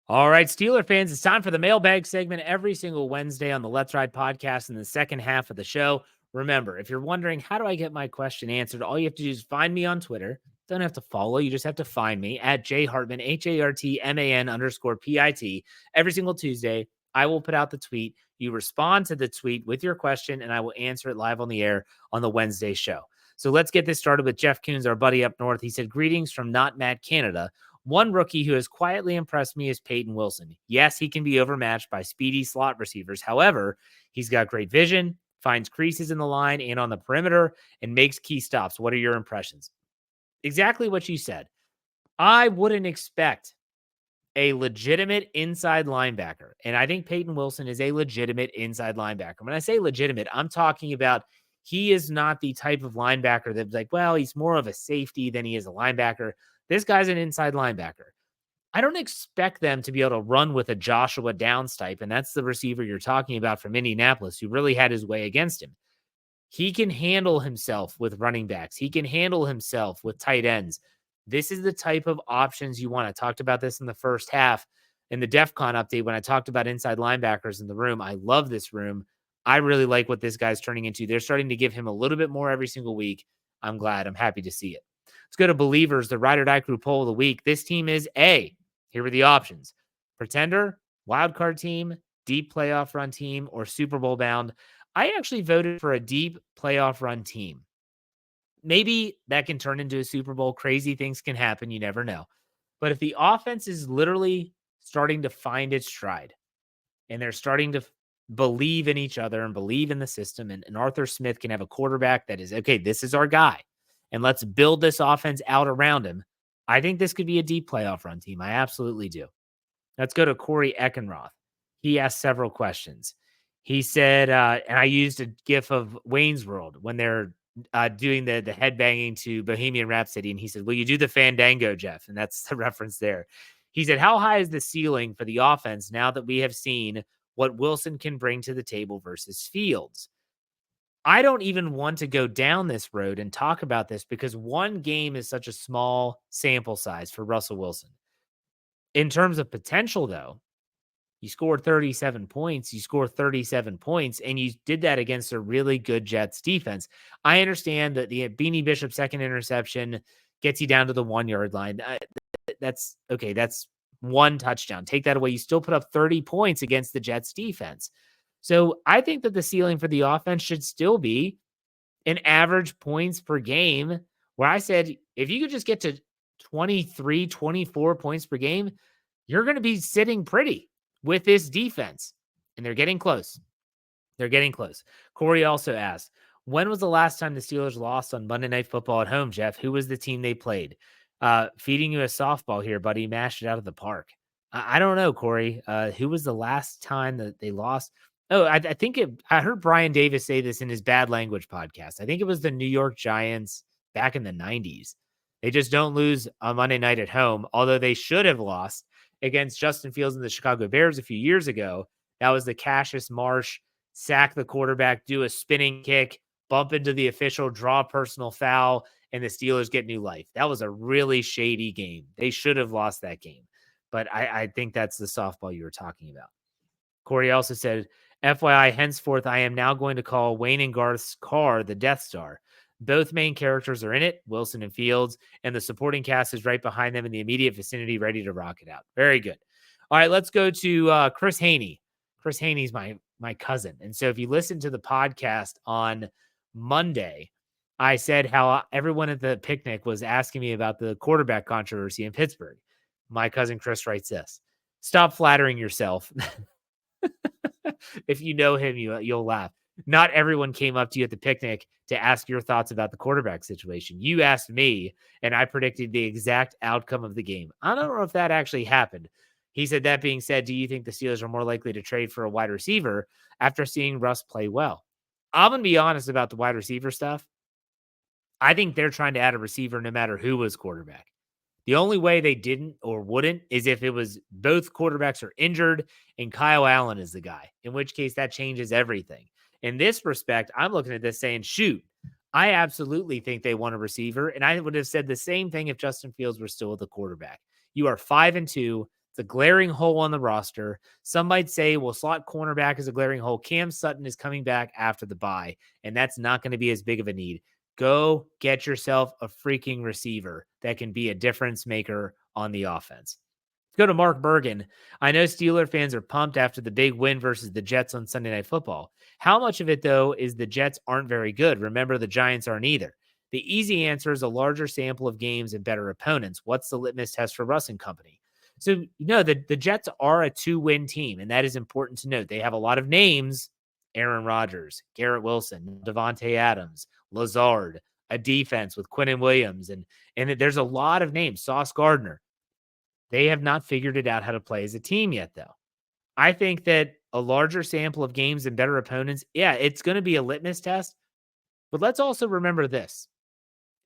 All right, Steeler fans, it's time for the mailbag segment every single Wednesday on the Let's Ride podcast in the second half of the show. Remember, if you're wondering, how do I get my question answered? All you have to do is find me on Twitter. Don't have to follow. You just have to find me at jhartman, HARTMAN_PIT. Every single Tuesday, I will put out the tweet. You respond to the tweet with your question, and I will answer it live on the air on the Wednesday show. So let's get this started with Jeff Coons, our buddy up north. He said, greetings from Not Mad Canada. One rookie who has quietly impressed me is Payton Wilson. Yes, he can be overmatched by speedy slot receivers. However, he's got great vision, finds creases in the line and on the perimeter, and makes key stops. What are your impressions? Exactly what you said. I wouldn't expect a legitimate inside linebacker, and I think Payton Wilson is a legitimate inside linebacker. When I say legitimate, I'm talking about he is not the type of linebacker that's like, well, he's more of a safety than he is a linebacker. This guy's an inside linebacker. I don't expect them to be able to run with a Joshua Downs type, and that's the receiver you're talking about from Indianapolis who really had his way against him. He can handle himself with running backs. He can handle himself with tight ends. This is the type of options you want. I talked about this in the first half in the DEF CON update when I talked about inside linebackers in the room. I love this room. I really like what this guy's turning into. They're starting to give him a little bit more every single week. I'm glad. I'm happy to see it. Let's go to Believers, the Ride or Die Crew poll of the week. This team is A. Here are the options. Pretender, wildcard team, deep playoff run team, or Super Bowl bound. I actually voted for a deep playoff run team. Maybe that can turn into a Super Bowl. Crazy things can happen. You never know. But if the offense is literally starting to find its stride and they're starting to believe in each other and believe in the system, and Arthur Smith can have a quarterback that is, okay, this is our guy, and let's build this offense out around him, I think this could be a deep playoff run team. I absolutely do. Let's go to Corey Eckenroth. He asked several questions. He said, and I used a gif of Wayne's World when they're doing the headbanging to Bohemian Rhapsody. And he said, will you do the Fandango, Jeff? And that's the reference there. He said, how high is the ceiling for the offense now that we have seen what Wilson can bring to the table versus Fields? I don't even want to go down this road and talk about this because one game is such a small sample size for Russell Wilson. In terms of potential, though, you scored 37 points. You scored 37 points, and you did that against a really good Jets defense. I understand that the Beanie Bishop second interception gets you down to the 1 yard line. That's okay. That's one touchdown. Take that away. You still put up 30 points against the Jets defense. So I think that the ceiling for the offense should still be an average points per game, where I said, if you could just get to 23, 24 points per game, you're going to be sitting pretty with this defense. And they're getting close. They're getting close. Corey also asked, when was the last time the Steelers lost on Monday Night Football at home, Jeff? Who was the team they played? Feeding you a softball here, buddy. Mashed it out of the park. I don't know, Corey. Who was the last time that they lost? Oh, I think I heard Brian Davis say this in his Bad Language podcast. I think it was the New York Giants back in the 90s. They just don't lose on Monday night at home, although they should have lost against Justin Fields and the Chicago Bears a few years ago. That was the Cassius Marsh sack the quarterback, do a spinning kick, bump into the official, draw a personal foul, and the Steelers get new life. That was a really shady game. They should have lost that game. But I think that's the softball you were talking about. Corey also said, FYI, henceforth, I am now going to call Wayne and Garth's car the Death Star. Both main characters are in it, Wilson and Fields, and the supporting cast is right behind them in the immediate vicinity, ready to rock it out. Very good. All right, let's go to Chris Haney. Chris Haney's my cousin. And so if you listen to the podcast on Monday, I said how everyone at the picnic was asking me about the quarterback controversy in Pittsburgh. My cousin Chris writes this: stop flattering yourself. If you know him, you'll laugh. Not everyone came up to you at the picnic to ask your thoughts about the quarterback situation. You asked me, and I predicted the exact outcome of the game. I don't know if that actually happened. He said, that being said, do you think the Steelers are more likely to trade for a wide receiver after seeing Russ play well? I'm going to be honest about the wide receiver stuff. I think they're trying to add a receiver no matter who was quarterback. The only way they didn't or wouldn't is if it was both quarterbacks are injured and Kyle Allen is the guy, in which case that changes everything. In this respect, I'm looking at this saying, shoot, I absolutely think they want a receiver. And I would have said the same thing if Justin Fields were still the quarterback. You are 5-2. It's a glaring hole on the roster. Some might say, well, slot cornerback is a glaring hole. Cam Sutton is coming back after the bye, and that's not going to be as big of a need. Go get yourself a freaking receiver that can be a difference maker on the offense. Let's go to Mark Bergen. I know Steeler fans are pumped after the big win versus the Jets on Sunday Night Football. How much of it, though, is the Jets aren't very good? Remember, the Giants aren't either. The easy answer is a larger sample of games and better opponents. What's the litmus test for Russ and company? So, the Jets are a 2-win team, and that is important to note. They have a lot of names: Aaron Rodgers, Garrett Wilson, Devontae Adams, Lazard, a defense with Quinnen Williams, and there's a lot of names, Sauce Gardner. They have not figured it out how to play as a team yet, though. I think that a larger sample of games and better opponents, yeah, it's going to be a litmus test. But let's also remember this.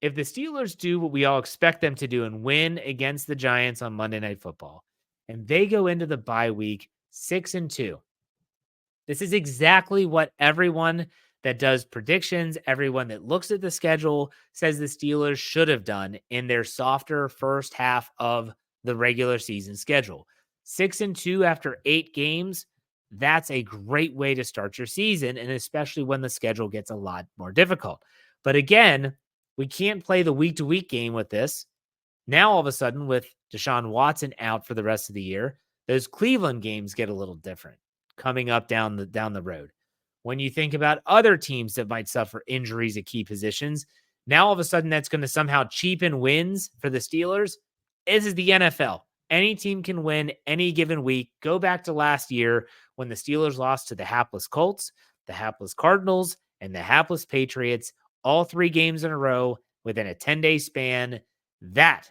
If the Steelers do what we all expect them to do and win against the Giants on Monday Night Football, and they go into the bye week 6-2, this is exactly what everyone that does predictions, everyone that looks at the schedule says the Steelers should have done in their softer first half of the regular season schedule. 6-2 after 8 games, that's a great way to start your season, and especially when the schedule gets a lot more difficult. But again, we can't play the week-to-week game with this. Now, all of a sudden, with Deshaun Watson out for the rest of the year, those Cleveland games get a little different coming up down the road. When you think about other teams that might suffer injuries at key positions, now all of a sudden that's going to somehow cheapen wins for the Steelers. This is the NFL. Any team can win any given week. Go back to last year when the Steelers lost to the hapless Colts, the hapless Cardinals, and the hapless Patriots, all 3 games in a row within a 10-day span. That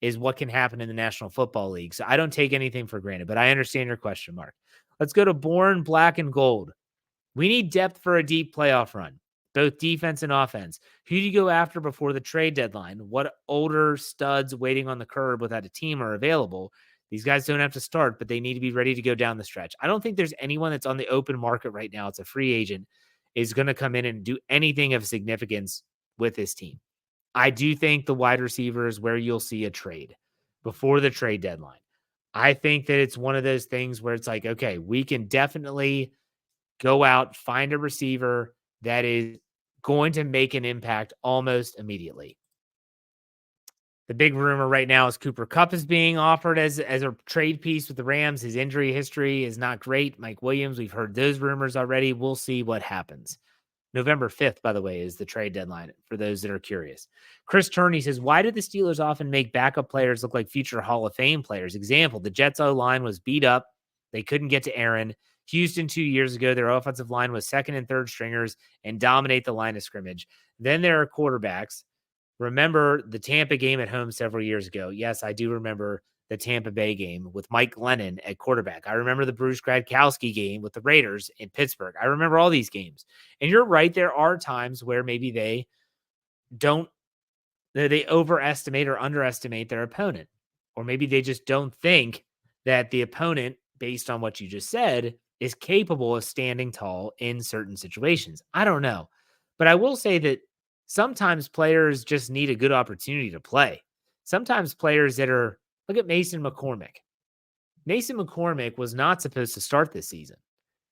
is what can happen in the National Football League. So I don't take anything for granted, but I understand your question, Mark. Let's go to Born Black and Gold. We need depth for a deep playoff run, both defense and offense. Who do you go after before the trade deadline? What older studs waiting on the curb without a team are available? These guys don't have to start, but they need to be ready to go down the stretch. I don't think there's anyone that's on the open market right now. It's a free agent is going to come in and do anything of significance with this team. I do think the wide receiver is where you'll see a trade before the trade deadline. I think that it's one of those things where it's like, okay, we can definitely go out, find a receiver that is going to make an impact almost immediately. The big rumor right now is Cooper Kupp is being offered as a trade piece with the Rams. His injury history is not great. Mike Williams, we've heard those rumors already. We'll see what happens. November 5th, by the way, is the trade deadline for those that are curious. Chris Turney says, why do the Steelers often make backup players look like future Hall of Fame players? Example, the Jets O-line was beat up. They couldn't get to Aaron. Houston 2 years ago, their offensive line was second and third stringers and dominate the line of scrimmage. Then there are quarterbacks. Remember the Tampa game at home several years ago. Yes, I do remember the Tampa Bay game with Mike Glennon at quarterback. I remember the Bruce Gradkowski game with the Raiders in Pittsburgh. I remember all these games. And you're right, there are times where maybe they overestimate or underestimate their opponent. Or maybe they just don't think that the opponent, based on what you just said, is capable of standing tall in certain situations. I don't know. But I will say that sometimes players just need a good opportunity to play. Sometimes players look at Mason McCormick. Mason McCormick was not supposed to start this season.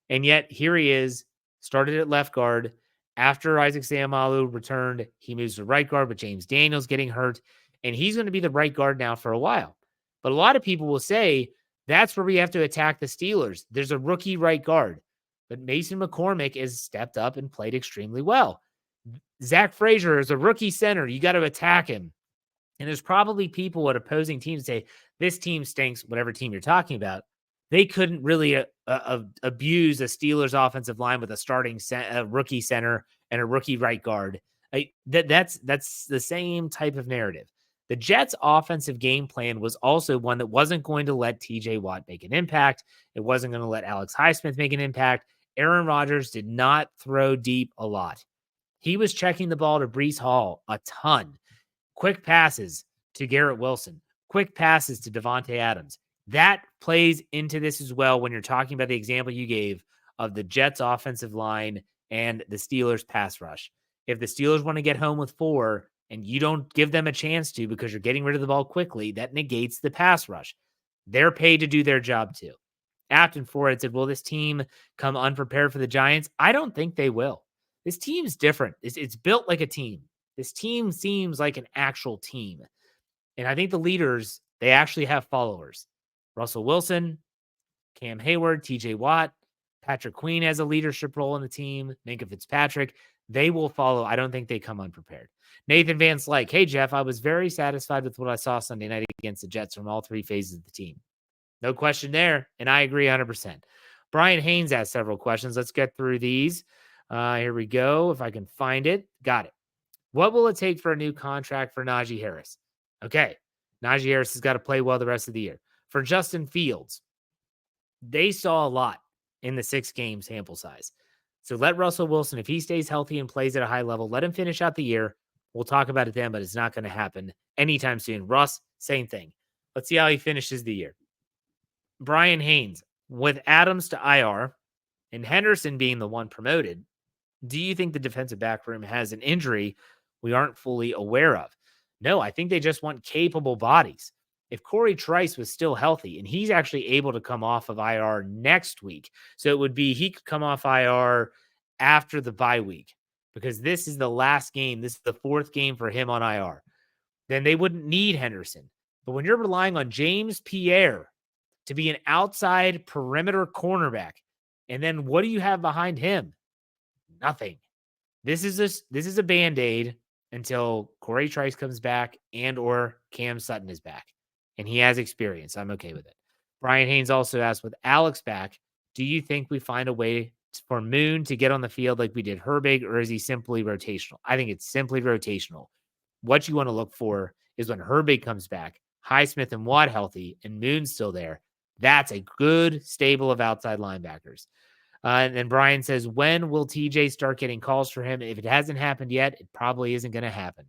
And yet here he is, started at left guard. After Isaac Seumalo returned, he moves to right guard with James Daniels getting hurt. And he's going to be the right guard now for a while. But a lot of people will say that's where we have to attack the Steelers. There's a rookie right guard. But Mason McCormick has stepped up and played extremely well. Zach Frazier is a rookie center. You got to attack him. And there's probably people at opposing teams say, this team stinks, whatever team you're talking about. They couldn't really abuse a Steelers offensive line with a rookie center and a rookie right guard. That's the same type of narrative. The Jets' offensive game plan was also one that wasn't going to let TJ Watt make an impact. It wasn't going to let Alex Highsmith make an impact. Aaron Rodgers did not throw deep a lot. He was checking the ball to Breece Hall a ton. Quick passes to Garrett Wilson. Quick passes to Devontae Adams. That plays into this as well when you're talking about the example you gave of the Jets' offensive line and the Steelers' pass rush. If the Steelers want to get home with 4 and you don't give them a chance to because you're getting rid of the ball quickly, that negates the pass rush. They're paid to do their job too. Afton Ford said, will this team come unprepared for the Giants? I don't think they will. This team's different. It's built like a team. This team seems like an actual team. And I think the leaders, they actually have followers. Russell Wilson, Cam Hayward, TJ Watt, Patrick Queen has a leadership role in the team, Minka Fitzpatrick. They will follow. I don't think they come unprepared. Nathan Van Slyke, hey, Jeff, I was very satisfied with what I saw Sunday night against the Jets from all three phases of the team. No question there, and I agree 100%. Brian Haynes asked several questions. Let's get through these. Here we go. If I can find it. Got it. What will it take for a new contract for Najee Harris? Okay. Najee Harris has got to play well the rest of the year. For Justin Fields, they saw a lot in the 6-game sample size. So let Russell Wilson, if he stays healthy and plays at a high level, let him finish out the year. We'll talk about it then, but it's not going to happen anytime soon. Russ, same thing. Let's see how he finishes the year. Brian Haynes, with Adams to IR and Henderson being the one promoted, do you think the defensive back room has an injury we aren't fully aware of? No, I think they just want capable bodies. If Corey Trice was still healthy, and he's actually able to come off of IR next week, so it would be he could come off IR after the bye week because this is the last game. This is the 4th game for him on IR. Then they wouldn't need Henderson. But when you're relying on James Pierre to be an outside perimeter cornerback, and then what do you have behind him? Nothing. This is a Band-Aid until Corey Trice comes back and or Cam Sutton is back. And he has experience. I'm okay with it. Brian Haynes also asked, with Alex back, do you think we find a way for Moon to get on the field like we did Herbig, or is he simply rotational? I think it's simply rotational. What you want to look for is when Herbig comes back, Highsmith and Watt healthy, and Moon's still there. That's a good stable of outside linebackers. And then Brian says, when will TJ start getting calls for him? If it hasn't happened yet, it probably isn't going to happen.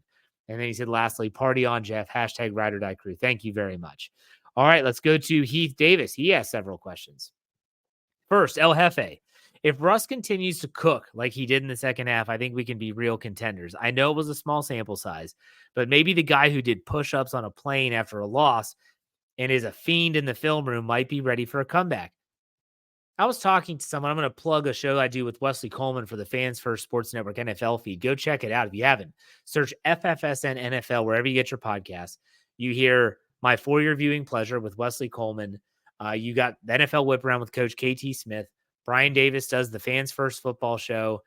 And then he said, lastly, party on, Jeff, hashtag Ride or Die Crew. Thank you very much. All right, let's go to Heath Davis. He asked several questions. First, El Jefe. If Russ continues to cook like he did in the second half, I think we can be real contenders. I know it was a small sample size, but maybe the guy who did push-ups on a plane after a loss and is a fiend in the film room might be ready for a comeback. I was talking to someone. I'm going to plug a show I do with Wesley Coleman for the Fans First Sports Network NFL feed. Go check it out if you haven't. Search FFSN NFL wherever you get your podcasts. You hear my 4-year viewing pleasure with Wesley Coleman. You got the NFL Whip Around with Coach KT Smith. Brian Davis does the Fans First Football Show.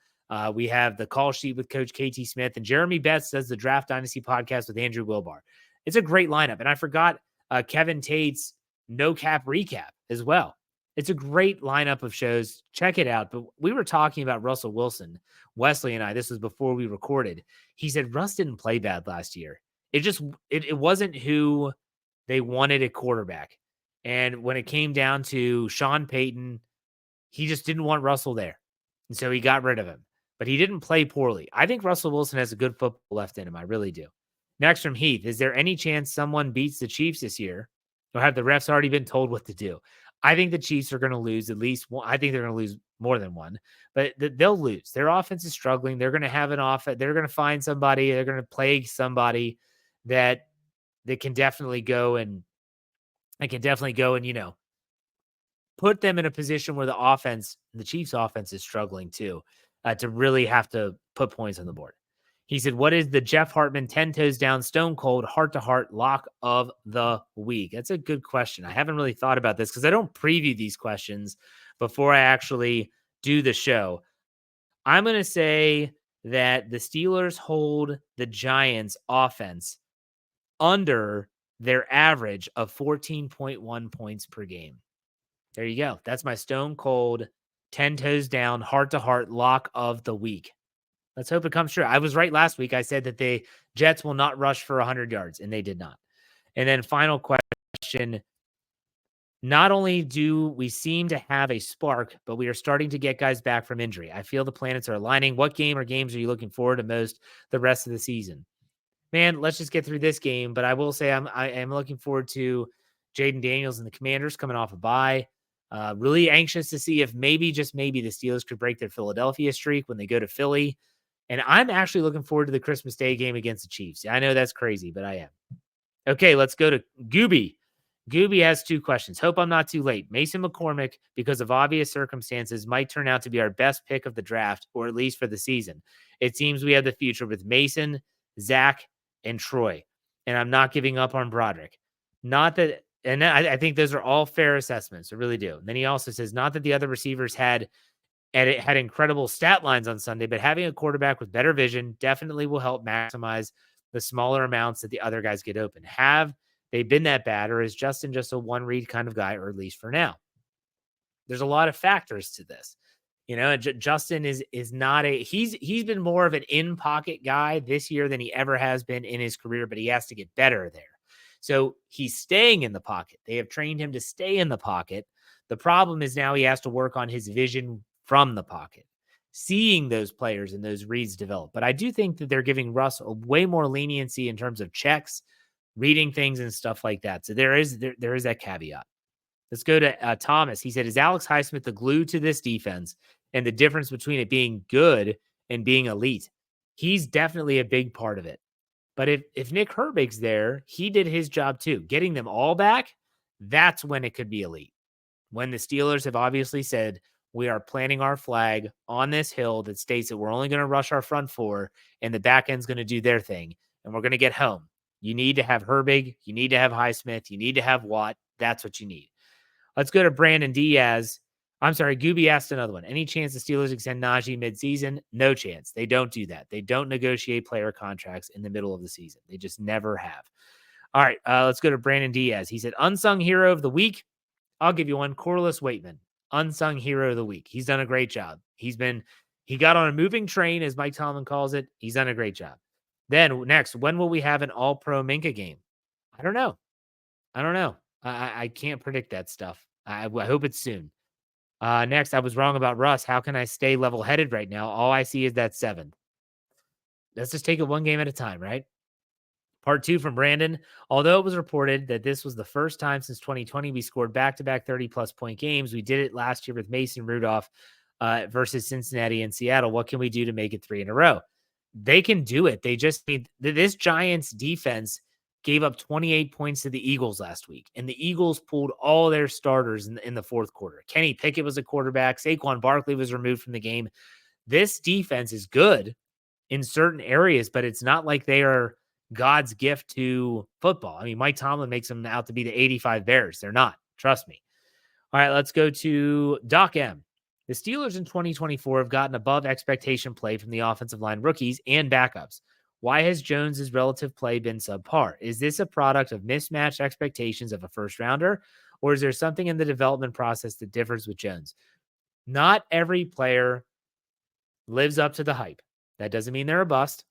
We have the Call Sheet with Coach KT Smith. And Jeremy Betts does the Draft Dynasty podcast with Andrew Wilbar. It's a great lineup. And I forgot Kevin Tate's No Cap Recap as well. It's a great lineup of shows. Check it out. But we were talking about Russell Wilson, Wesley and I. This was before we recorded. He said Russ didn't play bad last year. It wasn't who they wanted at quarterback. And when it came down to Sean Payton, he just didn't want Russell there. And so he got rid of him. But he didn't play poorly. I think Russell Wilson has a good football left in him. I really do. Next from Heath, is there any chance someone beats the Chiefs this year? Or have the refs already been told what to do? I think the Chiefs are going to lose at least one. I think they're going to lose more than one, but they'll lose. Their offense is struggling. They're going to have an offense. They're going to find somebody. They're going to plague somebody that can definitely go and put them in a position where the Chiefs offense is struggling too, to really have to put points on the board. He said, what is the Jeff Hartman 10 toes down, stone cold, heart-to-heart lock of the week? That's a good question. I haven't really thought about this because I don't preview these questions before I actually do the show. I'm going to say that the Steelers hold the Giants offense under their average of 14.1 points per game. There you go. That's my stone cold 10 toes down, heart-to-heart lock of the week. Let's hope it comes true. I was right last week. I said that the Jets will not rush for 100 yards, and they did not. And then final question. Not only do we seem to have a spark, but we are starting to get guys back from injury. I feel the planets are aligning. What game or games are you looking forward to most the rest of the season? Man, let's just get through this game. But I will say I am looking forward to Jaden Daniels and the Commanders coming off a bye. Really anxious to see if maybe, just maybe, the Steelers could break their Philadelphia streak when they go to Philly. And I'm actually looking forward to the Christmas Day game against the Chiefs. I know that's crazy, but I am. Okay, let's go to Gooby. Gooby has 2 questions. Hope I'm not too late. Mason McCormick, because of obvious circumstances, might turn out to be our best pick of the draft, or at least for the season. It seems we have the future with Mason, Zach, and Troy. And I'm not giving up on Broderick. Not that, and I think those are all fair assessments. I really do. And then he also says, not that the other receivers had incredible stat lines on Sunday, but having a quarterback with better vision definitely will help maximize the smaller amounts that the other guys get open. Have they been that bad, or is Justin just a one read kind of guy, or at least for now? There's a lot of factors to this. Justin is not he's been more of an in pocket guy this year than he ever has been in his career, but he has to get better there. So he's staying in the pocket. They have trained him to stay in the pocket. The problem is now he has to work on his vision from the pocket, seeing those players and those reads develop. But I do think that they're giving Russ a way more leniency in terms of checks, reading things and stuff like that. So there is that caveat. Let's go to Thomas. He said, is Alex Highsmith the glue to this defense and the difference between it being good and being elite? He's definitely a big part of it. But if Nick Herbig's there, he did his job too. Getting them all back, that's when it could be elite. When the Steelers have obviously said, we are planting our flag on this hill that states that we're only going to rush our front four and the back end's going to do their thing and we're going to get home. You need to have Herbig. You need to have Highsmith. You need to have Watt. That's what you need. Let's go to Brandon Diaz. I'm sorry, Gooby asked another one. Any chance the Steelers extend Najee midseason? No chance. They don't do that. They don't negotiate player contracts in the middle of the season. They just never have. All right, let's go to Brandon Diaz. He said, unsung hero of the week. I'll give you one. Corliss Waitman, unsung hero of the week. He's done a great job. He got on a moving train, as Mike Tomlin calls it. He's done a great job. Then next, when will we have an all-pro Minka game? I don't know. I can't predict that stuff. I hope it's soon. Next, I was wrong about Russ. How can I stay level-headed right now? All I see is that 7. Let's just take it one game at a time, right? Part 2 from Brandon. Although it was reported that this was the first time since 2020 we scored back-to-back 30-plus point games, we did it last year with Mason Rudolph versus Cincinnati and Seattle. What can we do to make it 3 in a row? They can do it. They just need this Giants defense gave up 28 points to the Eagles last week, and the Eagles pulled all their starters in the fourth quarter. Kenny Pickett was a quarterback. Saquon Barkley was removed from the game. This defense is good in certain areas, but it's not like they are God's gift to football. I mean, Mike Tomlin makes them out to be the 85 Bears. They're not. Trust me. All right, let's go to Doc M. The Steelers in 2024 have gotten above expectation play from the offensive line rookies and backups. Why has Jones's relative play been subpar? Is this a product of mismatched expectations of a first rounder, or is there something in the development process that differs with Jones? Not every player lives up to the hype. That doesn't mean they're a bust,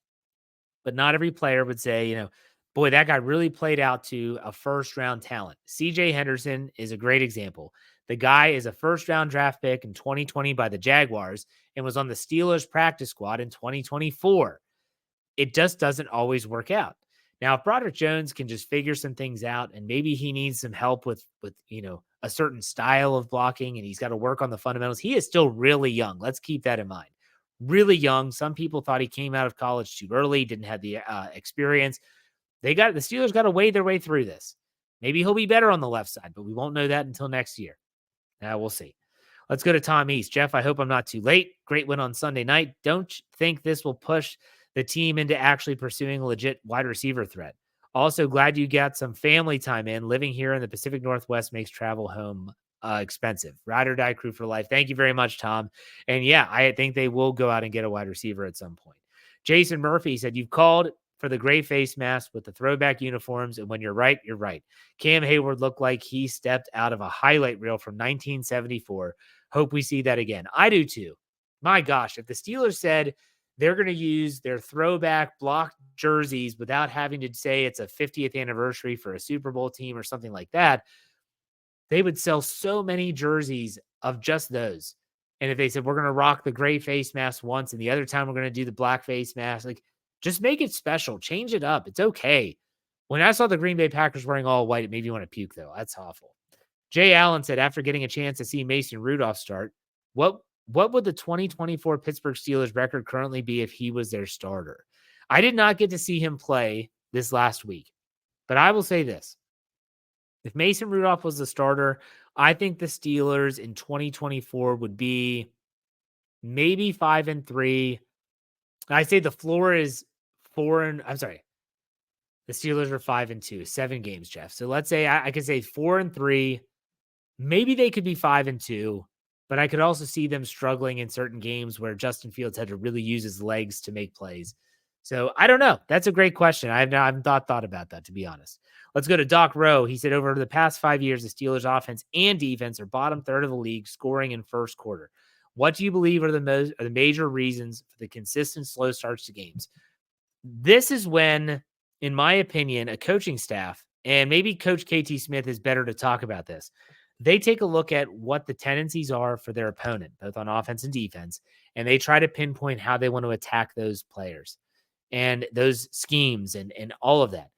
but not every player would say, boy, that guy really played out to a first round talent. CJ Henderson is a great example. The guy is a first round draft pick in 2020 by the Jaguars and was on the Steelers practice squad in 2024. It just doesn't always work out. Now, if Broderick Jones can just figure some things out and maybe he needs some help with a certain style of blocking and he's got to work on the fundamentals, he is still really young. Let's keep that in mind. Really young. Some people thought he came out of college too early, didn't have the experience. The Steelers got to wade their way through this. Maybe he'll be better on the left side, but we won't know that until next year. We'll see. Let's go to Tom East. Jeff, I hope I'm not too late. Great win on Sunday night. Don't think this will push the team into actually pursuing a legit wide receiver threat. Also, glad you got some family time in. Living here in the Pacific Northwest makes travel home expensive. Ride or die crew for life. Thank you very much, Tom. And yeah, I think they will go out and get a wide receiver at some point. Jason Murphy said, you've called for the gray face mask with the throwback uniforms, and when you're right, you're right. Cam Hayward looked like he stepped out of a highlight reel from 1974. Hope we see that again. I do too. My gosh, if the Steelers said they're going to use their throwback block jerseys without having to say it's a 50th anniversary for a Super Bowl team or something like that, they would sell so many jerseys of just those. And if they said, we're going to rock the gray face mask once and the other time we're going to do the black face mask, just make it special. Change it up. It's okay. When I saw the Green Bay Packers wearing all white, it made me want to puke, though. That's awful. Jay Allen said, after getting a chance to see Mason Rudolph start, what would the 2024 Pittsburgh Steelers record currently be if he was their starter? I did not get to see him play this last week, but I will say this. If Mason Rudolph was the starter, I think the Steelers in 2024 would be maybe 5-3. I say the floor is I'm sorry. The Steelers are 5-2, 7 games, Jeff. So let's say I could say 4-3. Maybe they could be 5-2, but I could also see them struggling in certain games where Justin Fields had to really use his legs to make plays. So I don't know. That's a great question. I haven't thought about that, to be honest. Let's go to Doc Rowe. He said over the past 5 years, the Steelers offense and defense are bottom third of the league, scoring in first quarter. What do you believe are the major reasons for the consistent slow starts to games? This is when, in my opinion, a coaching staff, and maybe Coach KT Smith is better to talk about this, they take a look at what the tendencies are for their opponent, both on offense and defense, and they try to pinpoint how they want to attack those players and those schemes and all of that.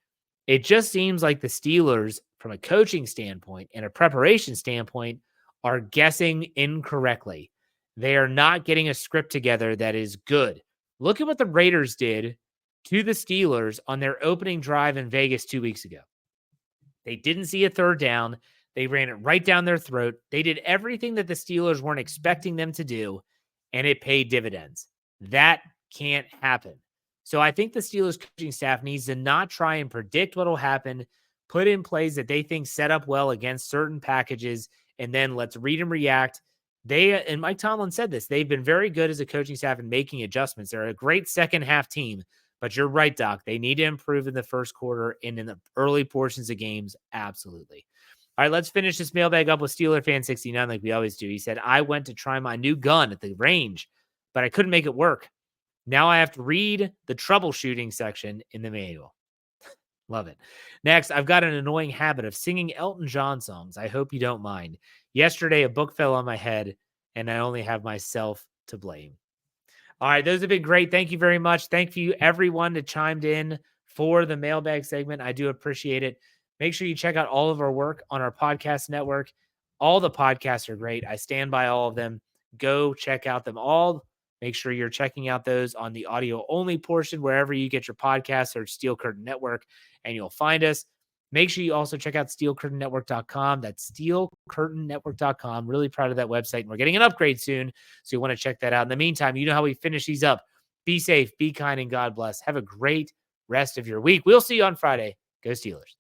It just seems like the Steelers, from a coaching standpoint and a preparation standpoint, are guessing incorrectly. They are not getting a script together that is good. Look at what the Raiders did to the Steelers on their opening drive in Vegas 2 weeks ago. They didn't see a third down. They ran it right down their throat. They did everything that the Steelers weren't expecting them to do, and it paid dividends. That can't happen. So I think the Steelers coaching staff needs to not try and predict what will happen, put in plays that they think set up well against certain packages, and then let's read and react. And Mike Tomlin said this, they've been very good as a coaching staff in making adjustments. They're a great second half team, but you're right, Doc. They need to improve in the first quarter and in the early portions of games. Absolutely. All right, let's finish this mailbag up with Steeler Fan 69 like we always do. He said, I went to try my new gun at the range, but I couldn't make it work. Now I have to read the troubleshooting section in the manual. Love it. Next, I've got an annoying habit of singing Elton John songs. I hope you don't mind. Yesterday, a book fell on my head, and I only have myself to blame. All right, those have been great. Thank you very much. Thank you, everyone, that chimed in for the mailbag segment. I do appreciate it. Make sure you check out all of our work on our podcast network. All the podcasts are great. I stand by all of them. Go check out them all. Make sure you're checking out those on the audio only portion, wherever you get your podcasts. Search Steel Curtain Network and you'll find us. Make sure you also check out steelcurtainnetwork.com. That's steelcurtainnetwork.com. Really proud of that website. And we're getting an upgrade soon, so you want to check that out. In the meantime, you know how we finish these up. Be safe, be kind, and God bless. Have a great rest of your week. We'll see you on Friday. Go Steelers.